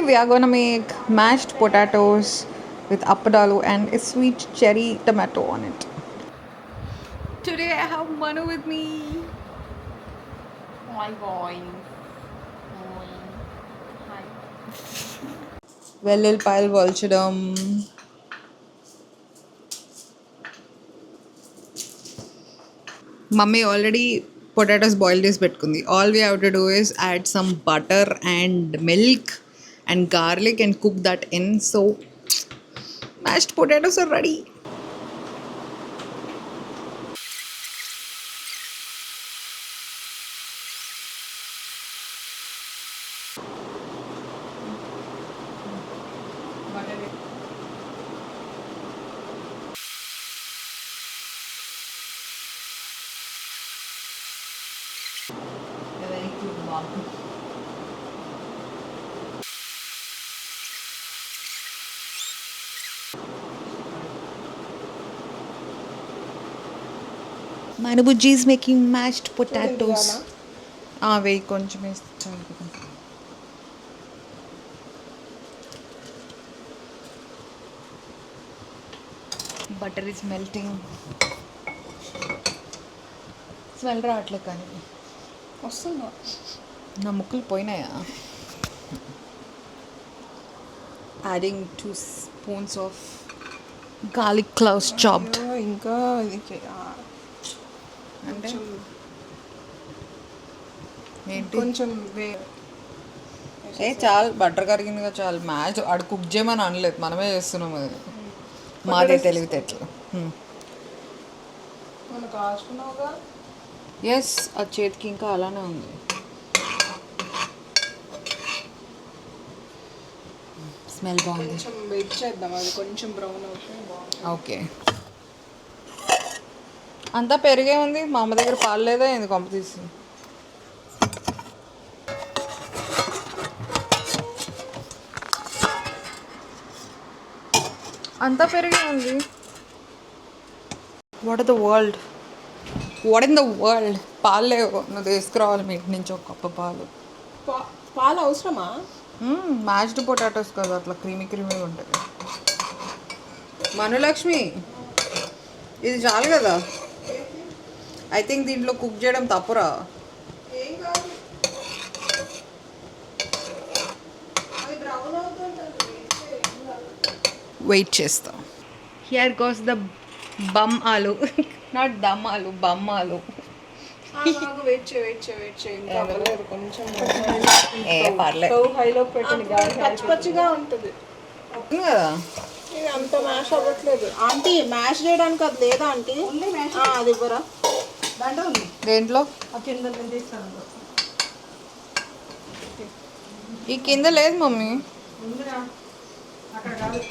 we are gonna make mashed potatoes with appadalu and a sweet cherry tomato on it. Today I have Manu with me. Hi boy. Hi. వెల్లుల్లిపాయలు వల్చడం, mummy already potatoes boil చేసి పెట్టుకుంది. All we have to do is add some butter and milk and garlic and cook that in. So mashed potatoes are ready. Manu Bujji is making mashed potatoes. వేయి కొంచెం వేస్తాను. Butter is melting. Smell రావట్లేదు కానీ వస్తుందా? నా ముక్కులు పోయినాయా? Adding 2 spoons of garlic cloves chopped. ఇంకా ఇది అంటే ఏంటి కొంచెం చాలు బటర్ కరిగిందిగా చాలు. మ్యాచ్ ఆడు కుక్ చేయమని అనలేదు, మనమే చేస్తున్నాం. అది మాదే తెలివితేటలు. మనం కాచుకున్నావుగా. ఎస్, ఆ చేతికి ఇంకా అలానే ఉంది. స్మెల్ బాగుంది. కొంచెం వెయిట్ చేద్దాం, అది కొంచెం బ్రౌన్ అవుతే బాగుంటుంది. ఓకే, అంతా పెరిగే ఉంది. మా అమ్మ దగ్గర పాలు లేదా ఏంది కొంప తీసి? అంతా పెరిగే ఉంది. What in the world, what in the world? పాలు లేవు, నువ్వు తీసుకురావాలి మీ ఇంటి నుంచి ఒక కప్పు పాలు. పాలు అవసరమా? మ్యాష్డ్ పొటాటోస్ కదా, అట్లా క్రీమీ క్రీమీగా ఉంటుంది. మనులక్ష్మి, ఇది చాలు కదా? ఐ థింక్ దీంట్లో కుక్ చేయడం తప్పురా. వెయిట్ చేస్తాం. హియర్ గోస్ ద బమ్ ఆలు, నాట్ దమ్ ఆలు, బమ్ ఆలు. వెయిట్ చేయి ఇంకా అవ్వలేదు. కొంచెం పర్లేదు, హైలో పెట్టండి, పచ్చి పచ్చిగా ఉంటుంది కదా. ఇది అంత మ్యాష్ అవ్వట్లేదు ఆంటీ. మ్యాష్ చేయడానికి అది లేదా ఆంటీ? అది ఇవ్వరా? దేంట్లో? ఈ కింద లేదు మమ్మీ,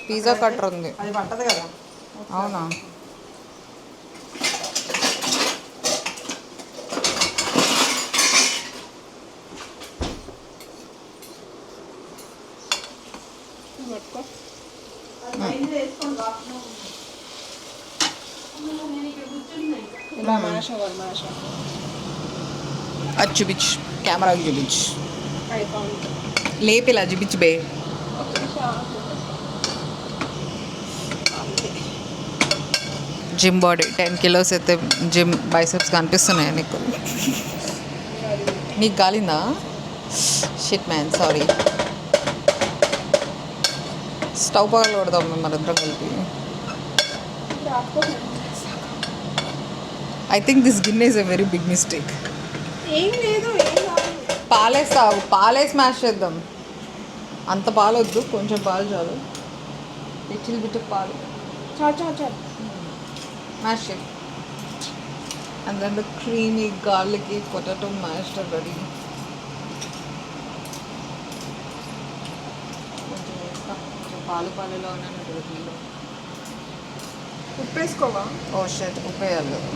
పిజ్జా కట్టర్ ఉంది. అది పట్టదు కదా. అవునా? ఇలా మ్యాష్ అవ్వాలి, మ్యాష్ అది చూపించు, కెమెరాకి చూపించు. అయిపోయింది. లేపి ఇలా చూపించు బే. జిమ్ బాడీ 10 kilos అయితే జిమ్ బైసెప్స్ కనిపిస్తున్నాయి నీకు. నీకు గాలిందా? Shit man, sorry. స్టవ్ పగల కొడదాం మేము మరిద్దరం కలిపి. ఐ థింక్ దిస్ గిన్నె is a very big mistake. ఏం లేదు, పాలేస్తావు, పాలేసి మ్యాష్ చేద్దాం. అంత పాలు వద్దు, కొంచెం పాలు చాలు. లిటిల్ బిట్ ఆఫ్ పాలు చాలు. మ్యాష్ చేయి. And then the creamy garlicky potato mashed ready. కొంచెం పాలు పాలులో ఉన్నాను. ఉప్పు వేసుకోవా? ఓ షట్, ఉప్పు వేయాలి కదా.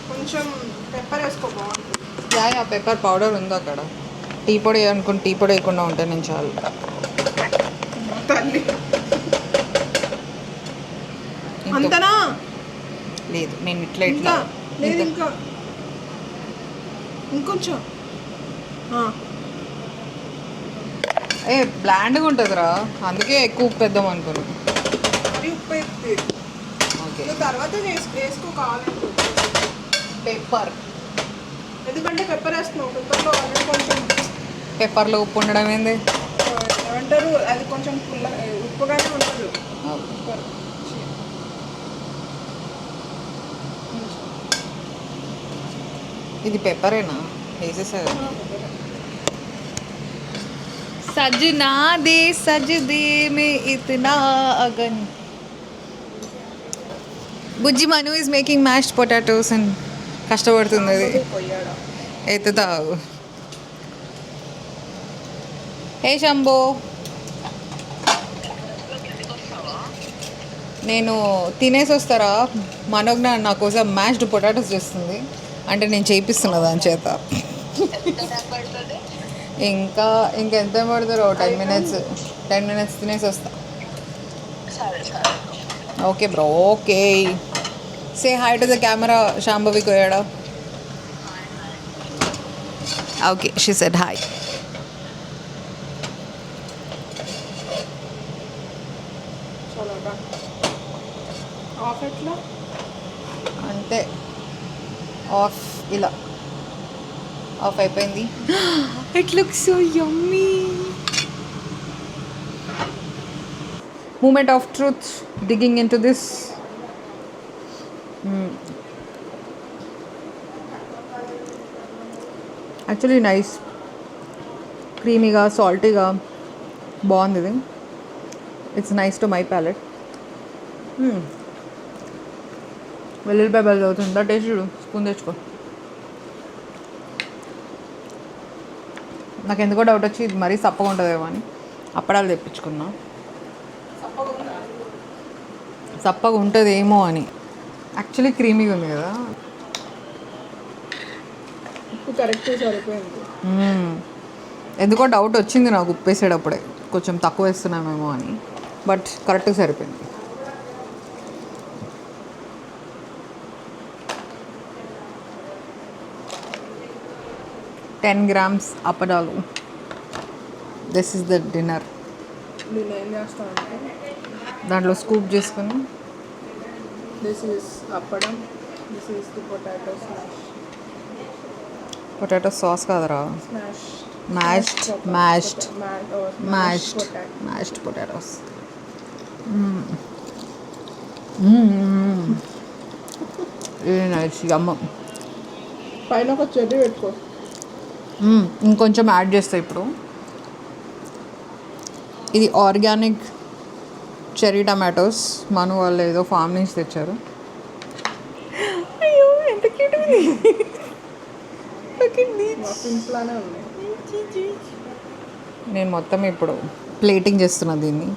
కొంచెం పెప్పర్ వేసుకో, బాగుంటుంది. యా పెప్పర్ పౌడర్ ఉంది అక్కడ. టీ పొడి అనుకుని టీ పొడి వేయకుండా ఉంటే నేను చాలు. తల్లి అంతనా? లేదు, నేను ఇట్లా ఇట్లా లేదు, ఇంకా ఇంకొంచెం ఏ బ్లాండ్గా ఉంటుందిరా, అందుకే ఎక్కువ ఉప్పు వేద్దాం అనుకున్నాను. అది ఉప్పు వేస్తే ఓకే. నువ్వు తర్వాత వేసుకో కావాలంటే. పెప్పర్. ఎందుకంటే పెప్పర్ వేస్తున్నావు, పెప్పర్లో ఆల్రెడీ కొంచెం పెప్పర్లో ఉప్పు ఉండడం ఏంది? ఏమంటారు, అది కొంచెం ఉప్పుగానే ఉంటుంది పెప్పర్. ఇది పెప్పరేనా వేసేసా? సजना दे सज दे में इतना अगन. Bujji Manu is making mashed potatoes and కష్టపడుతుంది అది. పోయాడా ఎత్తుతావు. ఏ శంభో, నేను తినేసి వస్తారా? మనోజ్ఞ నా కోసం మ్యాష్డ్ పొటాటోస్ చేస్తుంది, అంటే నేను చేయిస్తున్నా దాని చేత. ఇంకెంత పడతారో? 10 minutes. 10 minutes తినేసి వస్తా. Okay bro, okay. Say hi to the camera. Shambhavi కోయాడా? Okay, she said hi. చాలా ఆఫ్ ఎట్లా అంటే ఆఫ్ ఇలా ఆఫ్ అయిపోయింది. It looks so yummy. Moment of truth, digging into this. Actually nice, క్రీమీగా సాల్టీగా బాగుంది ఇది. It's nice to my palate. వెల్లుల్లిపాయ బెల్లం అవుతుందా టేస్ట్ చూడు. స్పూన్ తెచ్చుకో. నాకు ఎందుకో డౌట్ వచ్చి ఇది మరీ సప్పగా ఉంటుందేమో అని అప్పడాలు తెప్పించుకున్నా. సప్పగా ఉంటుందేమో అని. యాక్చువల్లీ క్రీమీగా ఉంది కదా. ఉప్పు కరెక్ట్ సరిపోయింది. ఎందుకో డౌట్ వచ్చింది నాకు ఉప్పు వేసేటప్పుడే, కొంచెం తక్కువ వేస్తున్నామేమో అని, బట్ కరెక్ట్గా సరిపోయింది. $10 grams అప్పడాలు. This is the dinner. నేను ఏం చేస్తానంటే దాంట్లో స్కూప్ చేసుకుని, this is appadam, this is the potato smash. Potato sauce కాదరా, మ్యాష్డ్ పొటాటోస్. Nice, yum. పైన ఒక చెర్రీ పెట్టుకో. ఇంకొంచెం యాడ్ చేస్తా ఇప్పుడు. ఇది ఆర్గానిక్ చెర్రీ టమాటోస్, మను వాళ్ళు ఏదో ఫామ్ నుంచి తెచ్చారు. అయ్యో ఎంత క్యూట్ ఉంది. సింపుల్గానే ఉన్నాయి. నేను మొత్తం ఇప్పుడు ప్లేటింగ్ చేస్తున్నా దీన్ని,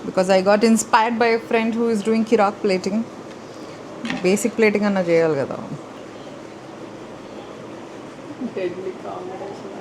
because I got inspired by a friend who is doing కిరాక్ ప్లేటింగ్. బేసిక్ ప్లేటింగ్ అన్నా చేయాలి కదా. Deadly combination.